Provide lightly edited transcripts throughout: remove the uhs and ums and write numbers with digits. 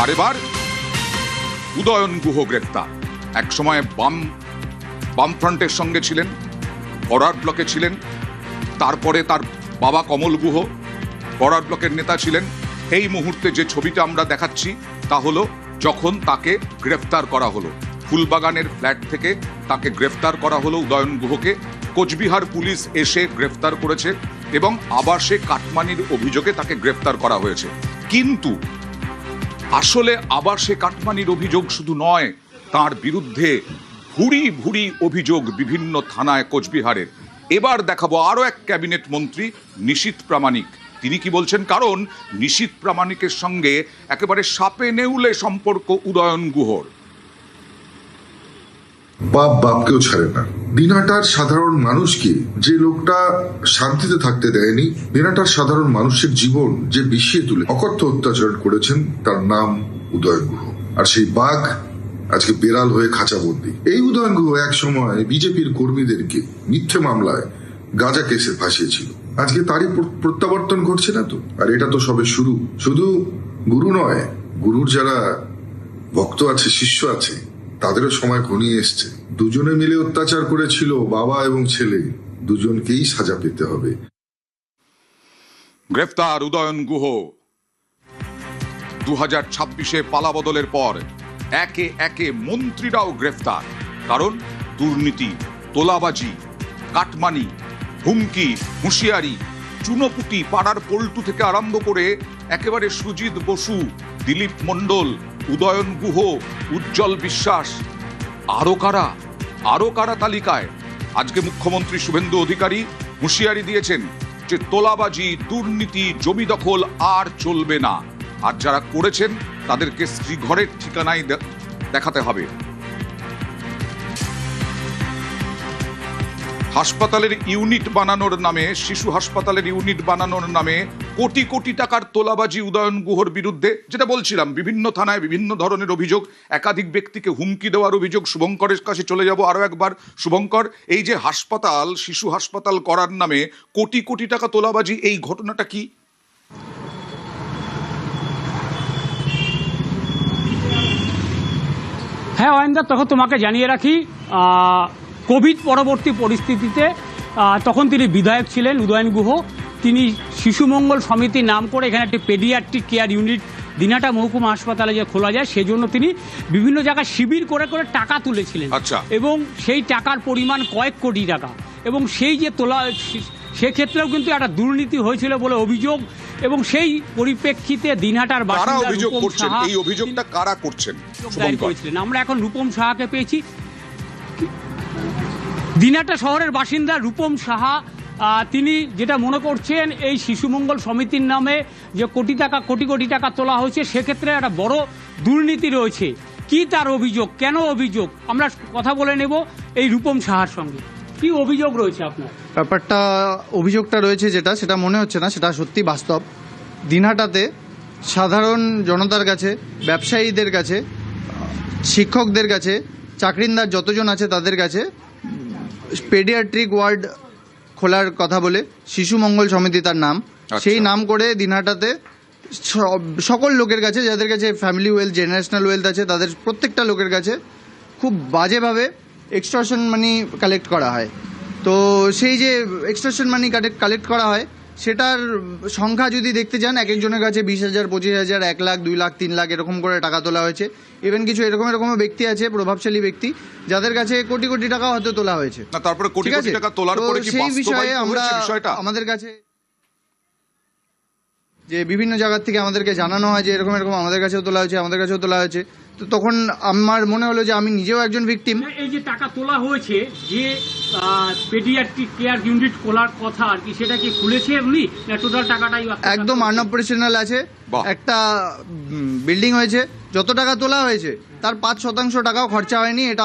আর এবার উদয়ন গুহ গ্রেফতার। একসময় বামফ্রন্টের সঙ্গে ছিলেন, ফরওয়ার্ড ব্লকে ছিলেন, তারপরে তার বাবা কমল গুহ ফরওয়ার্ড ব্লকের নেতা ছিলেন। এই মুহূর্তে যে ছবিটা আমরা দেখাচ্ছি তা হলো যখন তাকে গ্রেফতার করা হলো, ফুলবাগানের ফ্ল্যাট থেকে তাকে গ্রেফতার করা হলো উদয়ন গুহকে। কোচবিহার পুলিশ এসে গ্রেফতার করেছে এবং আবাসে কাটমানির অভিযোগে তাকে গ্রেফতার করা হয়েছে। কিন্তু আসলে আবাসে কাটমানির অভিযোগ শুধু নয়, তার বিরুদ্ধে ভুরি ভুরি অভিযোগ বিভিন্ন থানায় কোচবিহারের। এবার দেখাবো আরো এক ক্যাবিনেট মন্ত্রী নিশীথ প্রামাণিক, তিনি কি বলছেন। কারণ নিশীথ প্রামাণিকের সঙ্গে একেবারে সাপে নেউলে সম্পর্ক উদয়ন গুহর। বাপ বাপকেও ছাড়ে না। দিনহাটার সাধারণ মানুষকে যে লোকটা শান্তিতে থাকতে দেয়নি, দিনহাটার সাধারণ মানুষের জীবন যে বিষিয়ে তুলে অকথ্য অত্যাচার করেছেন, তার নাম উদয়ন গুহ। আর সেই বাঘ আজকে বেড়াল হয়ে খাঁচাবন্দি। এই উদয়ন গুহ এক সময় বিজেপির কর্মীদেরকে মিথ্যে মামলায় গাঁজা কেসে ফাঁসিয়েছিল। আজকে তারই প্রত্যাবর্তন ঘটছে না তো। আর এটা তো সবে শুরু। শুধু গুরু নয়, গুরুর যারা ভক্ত আছে, শিষ্য আছে, তাদেরও সময় ঘনিয়ে এসছে। দুজনে মিলে অত্যাচার করেছিল, বাবা এবং ছেলে, দুজনকেই সাজা পেতে হবে। গ্রেফতার উদয়ন গুহ। 2026-এ পালাবদলের পর একে একে মন্ত্রীরাও গ্রেফতার। কারণ দুর্নীতি, তোলাবাজি, কাটমানি, হুমকি, হুঁশিয়ারি, চুনোপুটি, পাড়ার পল্টু থেকে আরম্ভ করে একেবারে সুজিত বসু, দিলীপ মণ্ডল, উদয়ন গুহ, উজ্জ্বল বিশ্বাস, আরো কারা তালিকায়। আজকে মুখ্যমন্ত্রী শুভেন্দু অধিকারী হুঁশিয়ারি দিয়েছেন যে তোলাবাজি, দুর্নীতি, জমি দখল আর চলবে না। আর যারা করেছেন তাদেরকে শ্রীঘরের ঠিকানায় দেখাতে হবে। হাসপাতালের ইউনিট বানানোর নামে, শিশু হাসপাতালের ইউনিট বানানোর নামে কোটি কোটি টাকার তোলাবাজি উদয়ন গুহর বিরুদ্ধে। যেটা বলছিলাম, বিভিন্ন থানায় বিভিন্ন ধরনের অভিযোগ, একাধিক ব্যক্তিকে হুমকি দেওয়ার অভিযোগ। শুভঙ্করের কাছে চলে যাব আরো একবার। শুভঙ্কর, এই যে হাসপাতাল, শিশু হাসপাতাল করার নামে কোটি কোটি টাকা তোলাবাজি, এই ঘটনাটা কি? হ্যাঁ অয়নদা, তখন তোমাকে জানিয়ে রাখি, কোভিড পরবর্তী পরিস্থিতিতে তখন তিনি বিধায়ক ছিলেন উদয়ন গুহ। তিনি শিশু মঙ্গল সমিতির নাম করে এখানে একটি পেডিয়াট্রিক কেয়ার ইউনিট দিনহাটা মহকুমা হাসপাতালে যে খোলা যায়, সেজন্য তিনি বিভিন্ন জায়গায় শিবির করে করে টাকা তুলেছিলেন। আচ্ছা। এবং সেই টাকার পরিমাণ কয়েক কোটি টাকা। এবং সেই যে তোলা, সেক্ষেত্রেও কিন্তু একটা দুর্নীতি হয়েছিল বলে অভিযোগ। এবং সেই পরিপ্রেক্ষিতে দিনহাটার বাসিন্দা রূপম সাহা, এই অভিযোগটা কারা করছেন? আমরা এখন রূপম সাহাকে পেয়েছি। দিনহাটা শহরের বাসিন্দা রূপম সাহা, তিনি যেটা মনে করছেন এই শিশু মঙ্গল সমিতির নামে যে কোটি কোটি টাকা তোলা হয়েছে, সেক্ষেত্রে একটা বড় দুর্নীতি রয়েছে। কি তার অভিযোগ, কেন অভিযোগ, আমরা কথা বলে নেব এই রূপম সাহার সঙ্গে। কি অভিযোগ রয়েছে আপনার? ব্যাপারটা, অভিযোগটা রয়েছে সেটা মনে হচ্ছে না, সেটা সত্যি বাস্তব। দিনহাটাতে সাধারণ জনতার কাছে, ব্যবসায়ীদের কাছে, শিক্ষকদের কাছে, চাকরিন্দার যতজন আছে তাদের কাছে পেডিয়াট্রিক ওয়ার্ড খোলার কথা বলে শিশু মঙ্গল সমিতি তার নাম, সেই নাম করে দিনহাটাতে সকল লোকের কাছে, যাদের কাছে ফ্যামিলি ওয়েলথ, জেনারেশনাল ওয়েলথ আছে, তাদের প্রত্যেকটা লোকের কাছে খুব বাজেভাবে এক্সটর্শন মানি কালেক্ট করা হয়। তো সেই যে এক্সটর্শন মানি কালেক্ট করা হয়, সেটার সংখ্যা যদি দেখতে চান, এক একজনের কাছে 20,000, 25,000, 1 লাখ, 2 লাখ, 3 লাখ এরকম করে টাকা তোলা হয়েছে। ইভেন কিছু এরকম ব্যক্তি আছে, প্রভাবশালী ব্যক্তি, যাদের কাছে কোটি কোটি টাকা হয়তো তোলা হয়েছে। তারপরে কোটি কোটি টাকা তোলার পরে কি সেই বিষয়ে আমরা আমাদের কাছে যে বিভিন্ন জায়গার থেকে আমাদেরকে জানানো হয় যে এরকম আমাদের কাছেও তোলা হয়েছে, তো তখন আমার মনে হলো যে আমি নিজেও একজন ভিকটিম। এই যে টাকা তোলা হয়েছে, যে পেডিয়াট্রিক কেয়ার ইউনিট খোলার কথা আর কি, সেটা কি খুলেছে উনি, না টোটাল টাকাটাই একদম আনঅপারেশনাল আছে? একটা বিল্ডিং হয়েছে, যত টাকা তোলা হয়েছে তার 5% টাকাও খরচা হয়নি। এটা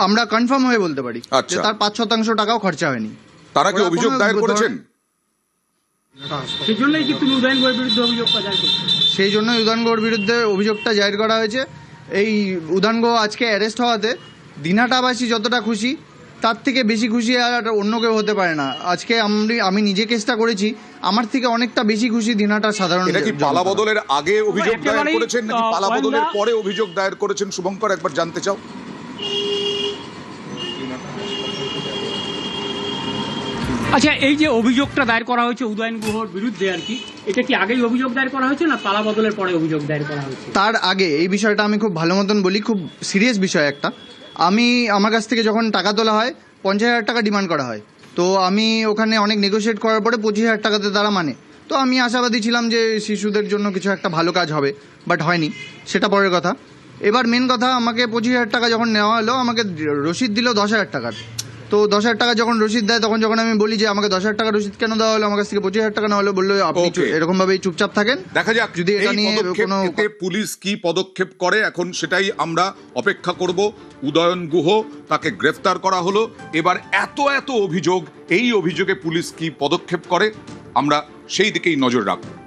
আমরা কনফার্ম হয়ে বলতে পারি যে তার 5% টাকাও খরচা হয়নি। তারা কি অভিযোগ দায়ের করেছেন? সেই জন্যই কি তুমি উদয়ন গুহর বিরুদ্ধে অভিযোগটা দায়ের করেছো? সেই জন্যই উদয়ন গুহর বিরুদ্ধে অভিযোগটা জাহির করা হয়েছে। এই উদয়ন গুহ আজকে অ্যারেস্ট হওয়াতে দিনহাটাবাসী যতটা খুশি, তার থেকে বেশি খুশি আর অন্য কেউ হতে পারে না। আজকে আমি নিজে কেসটা করেছি, আমার থেকে অনেকটা বেশি খুশি দিনহাটার সাধারণ এটা কি জনতা। পালা বদলের আগে অভিযোগ দায়ের একেবারেই, করেছেন নাকি পালা বদলের অয়নদা- পরে অভিযোগ দায়ের করেছেন শুভঙ্কর, একবার জানতে চাও? আচ্ছা, এই যে অভিযোগটা দায়ের করা হয়েছে উদয়ন গুহর বিরুদ্ধে আর কি, এটা কি আগেই অভিযোগ দায়ের করা হয়েছে না পালা বদলের পরে অভিযোগ দায়ের করা হয়েছে? তার আগে এই বিষয়টা আমি খুব ভালো মতন বলি, খুব সিরিয়াস বিষয় একটা। আমার কাছ থেকে যখন টাকা তোলা হয় 50,000 টাকা ডিমান্ড করা হয়, তো আমি ওখানে অনেক নেগোশিয়েট করার পরে 25,000 টাকাতে তারা মানে। তো আমি আশাবাদী ছিলাম যে শিশুদের জন্য কিছু একটা ভালো কাজ হবে, বাট হয়নি, সেটা পরের কথা। এবার মেন কথা, আমাকে 25,000 টাকা যখন নেওয়া হলো, আমাকে রসিদ দিল 10,000 টাকার। তো 10,000 টাকা যখন রসিদ দেয়, তখন যখন আমি বলি যে আমাকে 10,000 টাকা রসিদ কেন দেওয়া হলো, আমার কাছ থেকে 25,000 টাকা নেওয়া হলো, বললো আপনি Okay. এরকম ভাবেই চুপচাপ থাকেন, দেখা যাক যদি এটা এই নিয়ে পদক্ষেপ কোনো এতে পুলিশ কি পদক্ষেপ করে, এখন সেটাই আমরা অপেক্ষা করব। উদয়ন গুহ, তাকে গ্রেফতার করা হলো, এবার এত এত অভিযোগ, এই অভিযোগে পুলিশ কি পদক্ষেপ করে আমরা সেই দিকেই নজর রাখব।